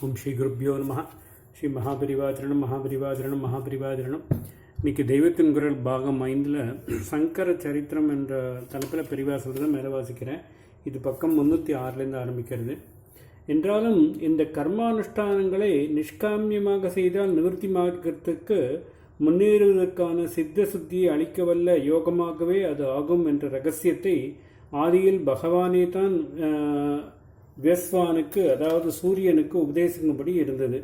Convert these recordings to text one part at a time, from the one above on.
ஓம் ஸ்ரீ குருப்பியோ நம. ஸ்ரீ மகாபரிவாச்சரணம். இன்னைக்கு தெய்வத்தின் குரல் பாகம் 5 சங்கர சரித்திரம் என்ற தலைப்பில் பெரிவா சொல்கிறத மேலே வாசிக்கிறேன். இது பக்கம் 306 ஆரம்பிக்கிறது. என்றாலும் இந்த கர்மானுஷ்டானங்களை நிஷ்காமியமாக செய்தால் நிவர்த்தி மார்க்கத்துக்கு முன்னேறுவதற்கான சித்த சுத்தியை அளிக்க வல்ல யோகமாகவே அது ஆகும் என்ற ரகசியத்தை ஆதியில் பகவானே தான் வியஸ்வானுக்கு, அதாவது சூரியனுக்கு உபதேசிக்கும்படி இருந்தது.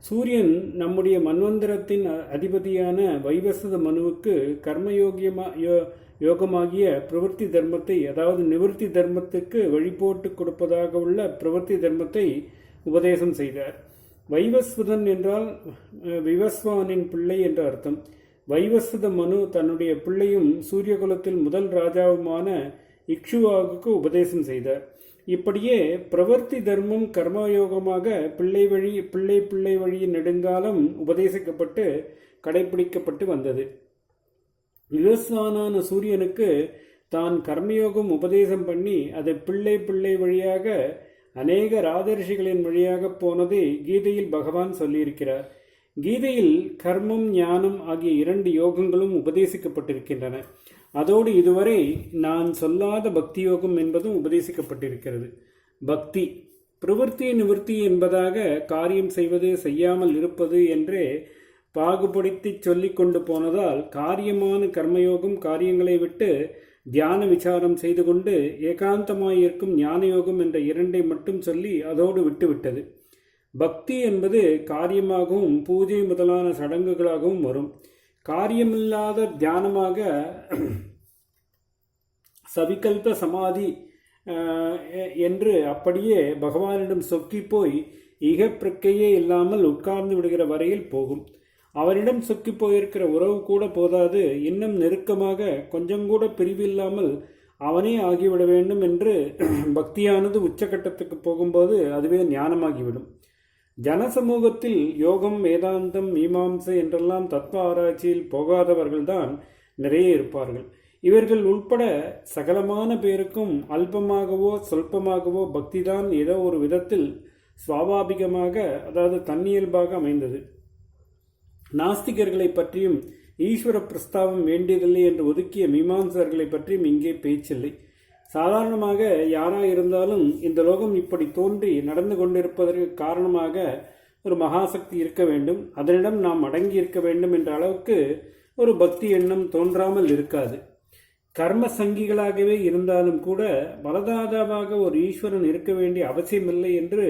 சூரியன் நம்முடைய மன்வந்தரத்தின் அதிபதியான வைவஸ்வத மனுவுக்கு யோகமாகிய பிரவர்த்தி தர்மத்தை, அதாவது நிவர்த்தி தர்மத்துக்கு வழிபோட்டு கொடுப்பதாக உள்ள பிரவர்த்தி தர்மத்தை உபதேசம் செய்தார். வைவஸ்வதன் என்றால் விவஸ்வானின் பிள்ளை என்ற அர்த்தம். வைவஸ்வத மனு தன்னுடைய பிள்ளையும் சூரியகுலத்தில் முதல் ராஜாவுமான இக்ஷுவாவுக்கு உபதேசம் செய்தார். இப்படியே பிரவர்த்தி தர்மம் கர்மயோகமாக பிள்ளை வழியின் நெடுங்காலம் உபதேசிக்கப்பட்டு கடைபிடிக்கப்பட்டு வந்தது. விவஸ்வானான சூரியனுக்கு தான் கர்மயோகம் உபதேசம் பண்ணி அதை பிள்ளை வழியாக அநேக ராதர்ஷிகளின் வழியாக போனதை கீதையில் பகவான் சொல்லியிருக்கிறார். கீதையில் கர்மம் ஞானம் ஆகிய 2 யோகங்களும் உபதேசிக்கப்பட்டிருக்கின்றன. அதோடு இதுவரை நான் சொல்லாத பக்தி யோகம் என்பதும் உபதேசிக்கப்பட்டிருக்கிறது. பக்தி பிரவர்த்தி நிவர்த்தி என்பதாக காரியம் செய்வது செய்யாமல் இருப்பது என்றே பாகுபடுத்தி சொல்லிக் கொண்டு போனதால் காரியமான கர்மயோகம் காரியங்களை விட்டு தியான விசாரம் செய்து கொண்டு ஏகாந்தமாயிருக்கும் ஞான யோகம் என்ற 2 மட்டும் சொல்லி அதோடு விட்டுவிட்டது. பக்தி என்பது காரியமாகவும் பூஜை முதலான சடங்குகளாகவும் வரும். காரியமில்லாத தியானமாக சவிகல்ப சமாதி என்று அப்படியே பகவானிடம் சொக்கி போய் இகப்பிரக்கையே இல்லாமல் உட்கார்ந்து விடுகிற வரையில் போகும். அவரிடம் சொக்கி போயிருக்கிற உறவு கூட போதாது, இன்னும் நெருக்கமாக கொஞ்சம் கூட பிரிவில்லாமல் அவனே ஆகிவிட வேண்டும் என்று பக்தியானது உச்சகட்டத்துக்கு போகும்போது அதுவே ஞானமாகிவிடும். ஜனசமூகத்தில் யோகம், வேதாந்தம், மீமாம்சை என்றெல்லாம் தத்துவ ஆராய்ச்சியில் போகாதவர்கள்தான் நிறைய இருப்பார்கள். இவர்கள் உள்பட சகலமான பேருக்கும் அல்பமாகவோ சொல்பமாகவோ பக்திதான் ஏதோ ஒரு விதத்தில் சுவாபாவிகமாக, அதாவது தன்னியல்பாக அமைந்தது. நாஸ்திகர்களை பற்றியும் ஈஸ்வர பிரஸ்தாவம் வேண்டியதில்லை என்று ஒதுக்கிய மீமாம்சர்களை பற்றியும் இங்கே பேச்சில்லை. சாதாரணமாக யாராயிருந்தாலும் இந்த லோகம் இப்படி தோன்றி நடந்து கொண்டிருப்பதற்கு காரணமாக ஒரு மகாசக்தி இருக்க வேண்டும், அதனிடம் நாம் அடங்கி இருக்க வேண்டும் என்ற அளவுக்கு ஒரு பக்தி எண்ணம் தோன்றாமல் இருக்காது. கர்ம சங்கிகளாகவே இருந்தாலும் கூட பலதாதாவாக ஒரு ஈஸ்வரன் இருக்க வேண்டிய அவசியமில்லை என்று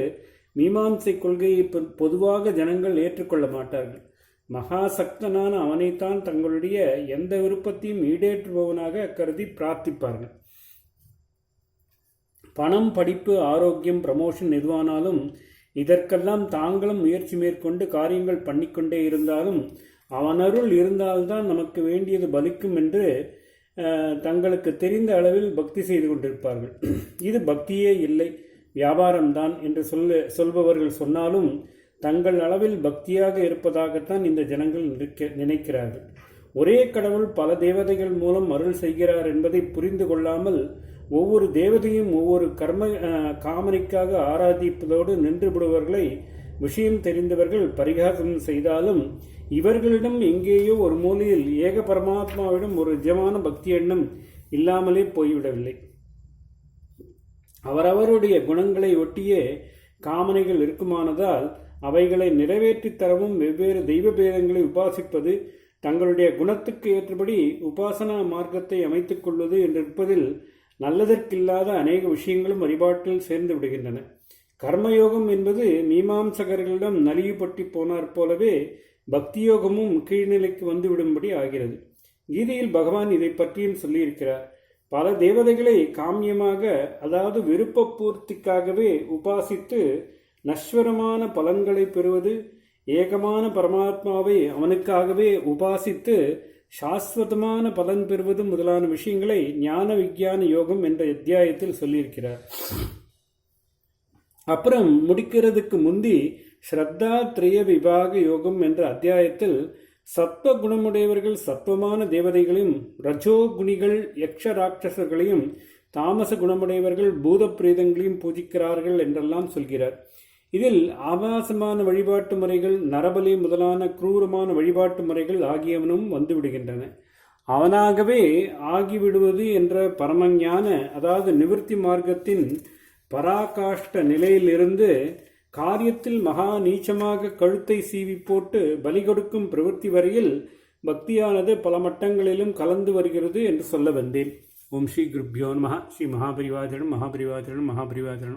மீமாம்சை கொள்கையை பொதுவாக ஜனங்கள் ஏற்றுக்கொள்ள மாட்டார்கள். மகாசக்தனான அவனைத்தான் தங்களுடைய எந்த விருப்பத்தையும் ஈடேற்றுபவனாக கருதி பிரார்த்திப்பார்கள். பணம், படிப்பு, ஆரோக்கியம், ப்ரமோஷன் எதுவானாலும் இதற்கெல்லாம் தாங்களும் முயற்சி மேற்கொண்டு காரியங்கள் பண்ணிக்கொண்டே இருந்தாலும் அவனருள் இருந்தால்தான் நமக்கு வேண்டியது பலிக்கும் என்று தங்களுக்கு தெரிந்த அளவில் பக்தி செய்து கொண்டிருப்பார்கள். இது பக்தியே இல்லை, வியாபாரம்தான் என்று சொல்பவர்கள் சொன்னாலும் தங்கள் அளவில் பக்தியாக இருப்பதாகத்தான் இந்த ஜனங்கள் நினைக்கிறார்கள். ஒரே கடவுள் பல தேவதைகள் மூலம் அருள் செய்கிறார் என்பதை புரிந்து கொள்ளாமல் ஒவ்வொரு தேவதையும் ஒவ்வொரு காமனைக்காக ஆராதிப்பதோடு நின்று விடுவர்களை விஷயம் தெரிந்தவர்கள் பரிகாசம் செய்தாலும் இவர்களிடம் எங்கேயோ ஒரு மூலையில் ஏக பரமாத்மாவிடம் ஒரு நிஜமான பக்தி எண்ணம் இல்லாமலே போய்விடவில்லை. அவரவருடைய குணங்களை ஒட்டியே காமனைகள் இருக்குமானதால் அவைகளை நிறைவேற்றி தரவும் வெவ்வேறு தெய்வ பேதங்களை உபாசிப்பது, தங்களுடைய குணத்துக்கு ஏற்றபடி உபாசனா மார்க்கத்தை அமைத்துக் கொள்வது என்றிருப்பதில் நல்லதற்கில்லாத அநேக விஷயங்களும் வழிபாட்டில் சேர்ந்து விடுகின்றன. கர்மயோகம் என்பது மீமாம்சகர்களிடம் நலிவுபட்டு போனார் போலவே பக்தியோகமும் கீழ்நிலைக்கு வந்துவிடும்படி ஆகிறது. கீதையில் பகவான் இதை பற்றியும் சொல்லியிருக்கிறார். பல தேவதைகளை காமியமாக, அதாவது விருப்ப பூர்த்திக்காகவே உபாசித்து நஸ்வரமான பலன்களை பெறுவது, ஏகமான பரமாத்மாவை அவனுக்காகவே உபாசித்து சாஸ்வதமான பலன் பெறுவது முதலான விஷயங்களை ஞான விஞ்ஞான யோகம் என்ற அத்தியாயத்தில் சொல்லியிருக்கிறார். அப்புறம் முடிக்கிறதுக்கு முந்தி ஸ்ரத்தா திரய விபாக யோகம் என்ற அத்தியாயத்தில் சத்வ குணமுடையவர்கள் சத்வமான தேவதைகளையும், ரஜோகுணிகள் யக்ஷ ராட்சசர்களையும், தாமச குணமுடையவர்கள் பூத பிரேதங்களையும் பூஜிக்கிறார்கள் என்றெல்லாம் சொல்கிறார். இதில் ஆபாசமான வழிபாட்டு முறைகள், நரபலி முதலான குரூரமான வழிபாட்டு முறைகள் ஆகியவனும் வந்து விடுகின்றன. அவனாகவே ஆகிவிடுவது என்ற பரமஞான, அதாவது நிவர்த்தி மார்க்கத்தின் பராகாஷ்ட நிலையிலிருந்து காரியத்தில் மகா நீச்சமாக கழுத்தை சீவி போட்டு பலி கொடுக்கும் பிரவೃತ್ತಿ வரையில் பக்தியானது பல மட்டங்களிலும் கலந்து வருகிறது என்று சொல்ல வந்தேன். ஓம் ஸ்ரீ குருப்யோ நமஹ. ஸ்ரீ மகாபரிவாஜனம் மகாபரிவாஜனம் மகாபரிவாஜனம்.